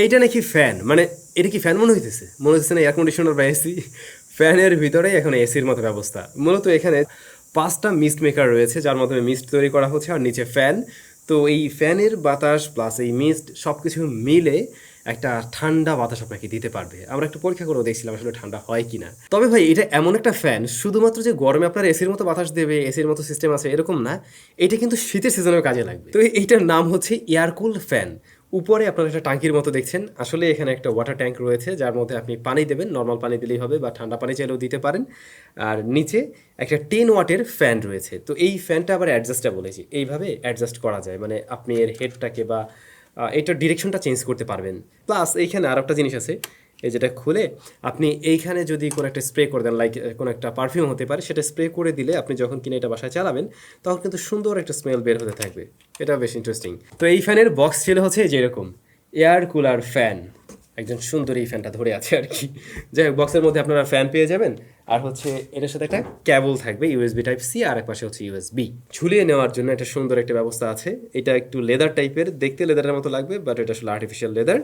এইটা নাকি ফ্যান, মানে এটা কি ফ্যান মনে হইতেছে না এয়ার কন্ডিশনার বা এসি। ফ্যানের ভিতরেই এখন এসির মতো ব্যবস্থা। মূলত এখানে 5টা মিস্ট মেকার রয়েছে যার মাধ্যমে মিস্ট তৈরি করা হচ্ছে, আর নিচে ফ্যান। তো এই ফ্যানের বাতাস প্লাস এই মিস্ট সব কিছু মিলে একটা ঠান্ডা বাতাস আপনাকে দিতে পারবে। আমরা একটু পরীক্ষা করে দেখছিলাম আসলে ঠান্ডা হয় কিনা। তবে ভাই এটা এমন একটা ফ্যান শুধুমাত্র যে গরমে আপনার এসির মতো বাতাস দেবে, এসির মতো সিস্টেম আছে এরকম না, এটা কিন্তু শীতের সিজনেও কাজে লাগবে। তো এইটার নাম হচ্ছে এয়ারকুল ফ্যান। উপরে আপনারা একটা ট্যাঙ্কির মতো দেখছেন, আসলে এখানে একটা ওয়াটার ট্যাঙ্ক রয়েছে যার মধ্যে আপনি পানি দেবেন, নর্মাল পানি দিলেই হবে বা ঠান্ডা পানি চাইলেও দিতে পারেন। আর নিচে একটা 10 ওয়াটের ফ্যান রয়েছে। তো এই ফ্যানটা আবার অ্যাডজাস্টেবল, এইভাবে অ্যাডজাস্ট করা যায়, মানে আপনি এর হেডটাকে বা এটার ডিরেকশনটা চেঞ্জ করতে পারবেন। প্লাস এইখানে আর একটা জিনিস আছে, এই যেটা খুলে আপনি এইখানে যদি কোনো একটা স্প্রে করে দেন, লাইক কোনো একটা পারফিউম হতে পারে, সেটা স্প্রে করে দিলে আপনি যখন কিনে এটা বাসায় চালাবেন তখন কিন্তু সুন্দর একটা স্মেল বের হতে থাকবে। এটা বেশ ইন্টারেস্টিং। তো এই ফ্যানের বক্স ছিল হচ্ছে যেরকম এয়ার কুলার ফ্যান, একজন সুন্দর এই ফ্যানটা ধরে আছে আর কি। যাই হোক, বক্সের মধ্যে আপনারা ফ্যান পেয়ে যাবেন, আর হচ্ছে এটার সাথে একটা ক্যাবল থাকবে ইউএসবি টাইপ সি, আর এক পাশে হচ্ছে ইউএসবি। ঝুলিয়ে নেওয়ার জন্য একটা সুন্দর একটা ব্যবস্থা আছে। এটা একটু লেদার টাইপের, দেখতে লেদারের মতো লাগবে বাট এটা আসলে আর্টিফিশিয়াল লেদার।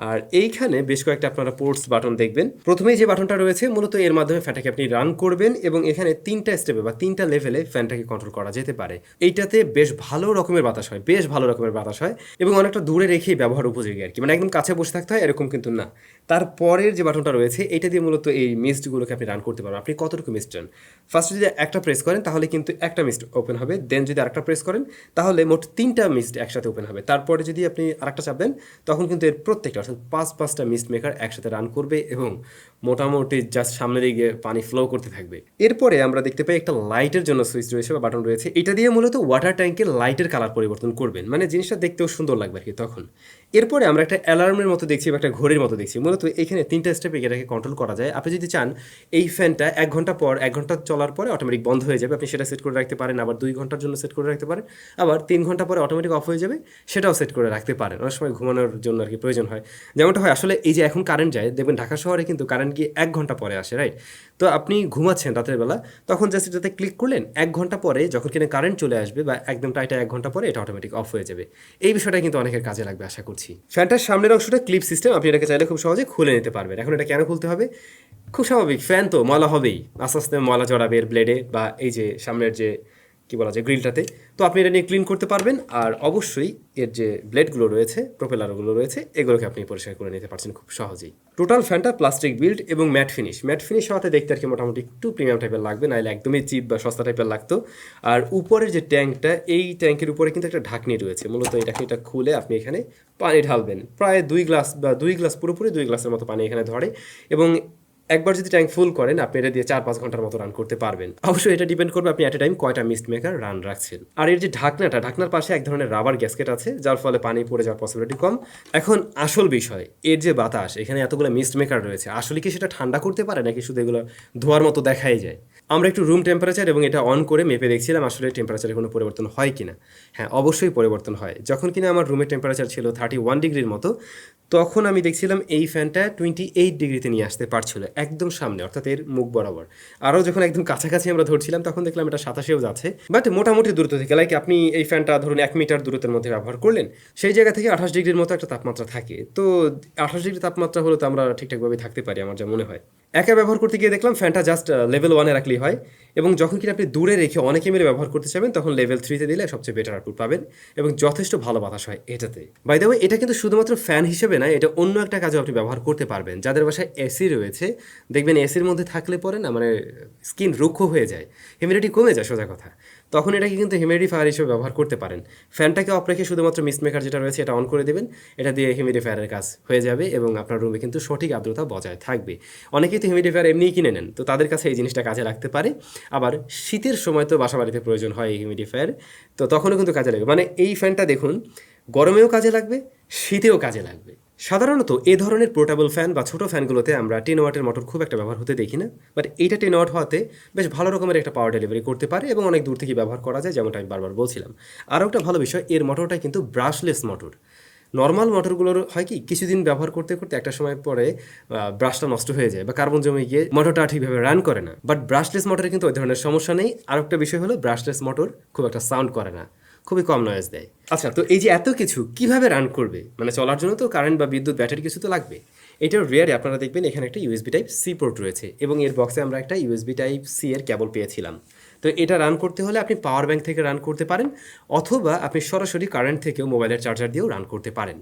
আর এইখানে বেশ কয়েকটা আপনারা পোর্টস বাটন দেখবেন। প্রথমেই যে বাটনটা রয়েছে মূলত এর মাধ্যমে ফ্যানটাকে আপনি রান করবেন, এবং এখানে 3টা স্টেপে বা 3টা লেভেলে ফ্যানটাকে কন্ট্রোল করা যেতে পারে। এইটাতে বেশ ভালো রকমের বাতাস হয়, বেশ ভালো রকমের বাতাস হয়, এবং অনেকটা দূরে রেখেই ব্যবহার উপযোগী আর কি, মানে একদম কাছে বসে থাকতে হয় এরকম কিন্তু না। তারপরের যে বাটনটা রয়েছে এটা দিয়ে মূলত এই মিস্টগুলোকে আপনি রান করতে পারবেন। আপনি কতটুকু মিস্ট চান, ফার্স্ট যদি একটা প্রেস করেন তাহলে কিন্তু একটা মিস্ট ওপেন হবে, দেন যদি আরেকটা প্রেস করেন তাহলে মোট 3টা মিস্ট একসাথে ওপেন হবে। তারপরে যদি আপনি আরেকটা চাপবেন তখন কিন্তু এর প্রত্যেকটা অর্থাৎ 5টা মিস্ট মেকার একসাথে রান করবে, এবং মোটামুটি জাস্ট সামনের দিকে পানি ফ্লো করতে থাকবে। এরপরে আমরা দেখতে পাই একটা লাইটের জন্য সুইচ রয়েছে বা বাটন রয়েছে। এটা দিয়ে মূলত ওয়াটার ট্যাঙ্কের লাইটের কালার পরিবর্তন করবেন, মানে জিনিসটা দেখতেও সুন্দর লাগবে আর কি তখন। এরপরে আমরা একটা অ্যালার্মের মতো দেখছি বা একটা ঘড়ির মতো দেখছি। মূলত এখানে 3টা স্টেপে এটাকে কন্ট্রোল করা যায়। আপনি যদি চান এই ফ্যানটা 1 ঘন্টা পর 1 ঘন্টা চলার পরে অটোমেটিক বন্ধ হয়ে যাবে, আপনি সেটা সেট করে রাখতে পারেন। আবার 2 ঘন্টার জন্য সেট করে রাখতে পারেন, আবার 3 ঘন্টা পরে অটোমেটিক অফ হয়ে যাবে, সেটাও সেট করে রাখতে পারেন। অনেক সময় ঘুমানোর জন্য আর কি প্রয়োজন হয়, যেমনটা হয় আসলে এই যে এখন কারেন্ট যায় দেখবেন ঢাকা শহরে কিন্তু কারেন্ট গিয়ে 1 ঘন্টা পরে আসে, রাইট? তো আপনি ঘুমাচ্ছেন রাতের বেলা, তখন জাস্ট এটাতে ক্লিক করলেন, 1 ঘন্টা পরে যখন কিনা কারেন্ট চলে আসবে বা একদম টাইটা 1 ঘন্টা পরে এটা অটোমেটিক অফ হয়ে যাবে। এই বিষয়টা কিন্তু অনেকের কাজে লাগবে আশা করছি। ফ্যানটার সামনের অংশটা ক্লিপ সিস্টেম, আপনি এটাকে চাইলে খুব সহজে খুলে নিতে পারবেন। এখন এটা কেন খুলতে হবে? খুব স্বাভাবিক, ফ্যান তো ময়লা হবেই, আস্তে আস্তে ময়লা জড়াবে এর ব্লেডে বা এই যে সামনের যে কি বলা যায় গ্রিলটাতে। তো আপনি এটা নিয়ে ক্লিন করতে পারবেন, আর অবশ্যই এর যে ব্লেডগুলো রয়েছে, প্রোপেলারগুলো রয়েছে, এগুলোকে আপনি পরিষ্কার করে নিতে পারছেন খুব সহজেই। টোটাল ফ্যানটা প্লাস্টিক বিল্ড এবং ম্যাট ফিনিশ। ম্যাট ফিনিশ হওয়াতে দেখতে আর কি মোটামুটি একটু প্রিমিয়াম টাইপের লাগবে, নাহলে একদমই চিপ বা সস্তা টাইপের লাগতো। আর উপরের যে ট্যাঙ্কটা, এই ট্যাঙ্কের উপরে কিন্তু একটা ঢাকনি রয়েছে। মূলত এটা খুলে আপনি এখানে পানি ঢালবেন, প্রায় 2 গ্লাস বা 2 গ্লাস, পুরোপুরি 2 গ্লাসের মতো পানি এখানে ধরে। এবং একবার যদি ট্যাঙ্ক ফুল করেন আপনি এটা দিয়ে 4-5 ঘন্টার মতো রান করতে পারবেন। অবশ্যই এটা ডিপেন্ড করবে আপনি অ্যাট এ টাইম কয়টা মিস্ট মেকার রান রাখছেন। আর এর যে ঢাকনার পাশে এক ধরনের রাবার গ্যাসকেট আছে, যার ফলে পানি পড়ে যাওয়ার পসিবিলিটি কম। এখন আসল বিষয়, এর যে বাতাস, এখানে এতগুলো মিস্ট মেকার রয়েছে, আসলে কি সেটা ঠান্ডা করতে পারে নাকি শুধু এগুলো ধোয়ার মতো দেখাই যায়? আমরা একটু রুম টেম্পারেচার এবং এটা অন করে মেপে দেখছিলাম আসলে টেম্পারেচারে কোনো পরিবর্তন হয় কিনা। হ্যাঁ, অবশ্যই পরিবর্তন হয়। যখন কিনা আমার রুমের টেম্পারেচার ছিল 31 ডিগ্রির মতো, তখন আমি দেখছিলাম এই ফ্যানটা 28 ডিগ্রিতে নিয়ে আসতে পারছিল একদম সামনে, অর্থাৎ এর মুখ বরাবর। আরও যখন একদম কাছাকাছি আমরা ধরছিলাম তখন দেখলাম এটা 27-এও যাচ্ছে, বাট মোটামুটি দূরত্ব থেকে, লাইক আপনি এই ফ্যানটা ধরুন 1 মিটার দূরত্বের মধ্যে ব্যবহার করলেন, সেই জায়গা থেকে 28 ডিগ্রির মতো একটা তাপমাত্রা থাকে। তো 28 ডিগ্রি তাপমাত্রা হলে তো আমরা ঠিকঠাকভাবে থাকতে পারি আমার যা মনে হয়। একা ব্যবহার করতে গিয়ে দেখলাম ফ্যানটা জাস্ট লেভেল 1-এ রাখলেই হয়, এবং যখন কিনা আপনি দূরে রেখে অনেকে মিলে ব্যবহার করতে চাবেন তখন লেভেল 3-তে দিলে সবচেয়ে বেটার আউটপুট পাবেন, এবং যথেষ্ট ভালো বাতাস হয় এটাতে। বাই দ্য ওয়ে, এটা কিন্তু শুধুমাত্র ফ্যান হিসেবে না, এটা অন্য একটা কাজেও আপনি ব্যবহার করতে পারবেন। যাদের বাসায় এসি রয়েছে, দেখবেন এসির মধ্যে থাকলে পরে না, মানে স্কিন রুক্ষ হয়ে যায়, হিউমিডিটি কমে যায় সোজা কথা, তখন এটাকে কিন্তু হিউমিডিফায়ার হিসেবে ব্যবহার করতে পারেন। ফ্যানটাকে অফ রেখে শুধুমাত্র মিস্ট মেকার যেটা রয়েছে এটা অন করে দেবেন, এটা দিয়ে হিউমিডিফায়ারের কাজ হয়ে যাবে, এবং আপনার রুমে কিন্তু সঠিক আর্দ্রতা বজায় থাকবে। অনেকেই তো হিউমিডিফায়ার এমনিই কিনে নেন, তো তাদের কাছে এই জিনিসটা কাজে লাগতে পারে। আবার শীতের সময় তো বাসা বাড়িতে প্রয়োজন হয় এই হিউমিডিফায়ার, তো তখনও কিন্তু কাজে লাগবে। মানে এই ফ্যানটা দেখুন, গরমেও কাজে লাগবে, শীতেও কাজে লাগবে। সাধারণত এ ধরনের পোর্টেবল ফ্যান বা ছোটো ফ্যানগুলোতে আমরা 10 ওয়াটের মোটর খুব একটা ব্যবহার হতে দেখি না, বাট এইটা 10 ওয়াট হওয়াতে বেশ ভালো রকমের একটা পাওয়ার ডেলিভারি করতে পারে, এবং অনেক দূর থেকে ব্যবহার করা যায়, যেমনটা আমি বারবার বলছিলাম। আরও একটা ভালো বিষয়, এর মোটরটা কিন্তু ব্রাশলেস মোটর। নর্মাল মোটরগুলোর হয় কি, কিছুদিন ব্যবহার করতে করতে একটা সময় পরে ব্রাশটা নষ্ট হয়ে যায় বা কার্বন জমে গিয়ে মোটরটা ঠিকভাবে রান করে না। বাট ব্রাশলেস মোটরে কিন্তু ওই ধরনের সমস্যা নেই। আর একটা বিষয় হলো, ব্রাশলেস মোটর খুব একটা সাউন্ড করে না, খুবই কম নয়েজ দেয়। আচ্ছা, তো এই যে এত কিছু কিভাবে রান করবে, মানে চলার জন্য তো কারেন্ট বা বিদ্যুৎ ব্যাটারি কিছু তো লাগবে। এটার রিয়ারে আপনারা দেখবেন এখানে একটা ইউএসবি টাইপ সি পোর্ট রয়েছে এবং এর বক্সে আমরা একটা ইউএসবি টাইপ সি এর কেবল পেয়েছিলাম। তো এটা রান করতে হলে আপনি পাওয়ার ব্যাংক থেকে রান করতে পারেন, অথবা আপনি সরাসরি কারেন্ট থেকেও মোবাইলের চার্জার দিয়েও রান করতে পারেন।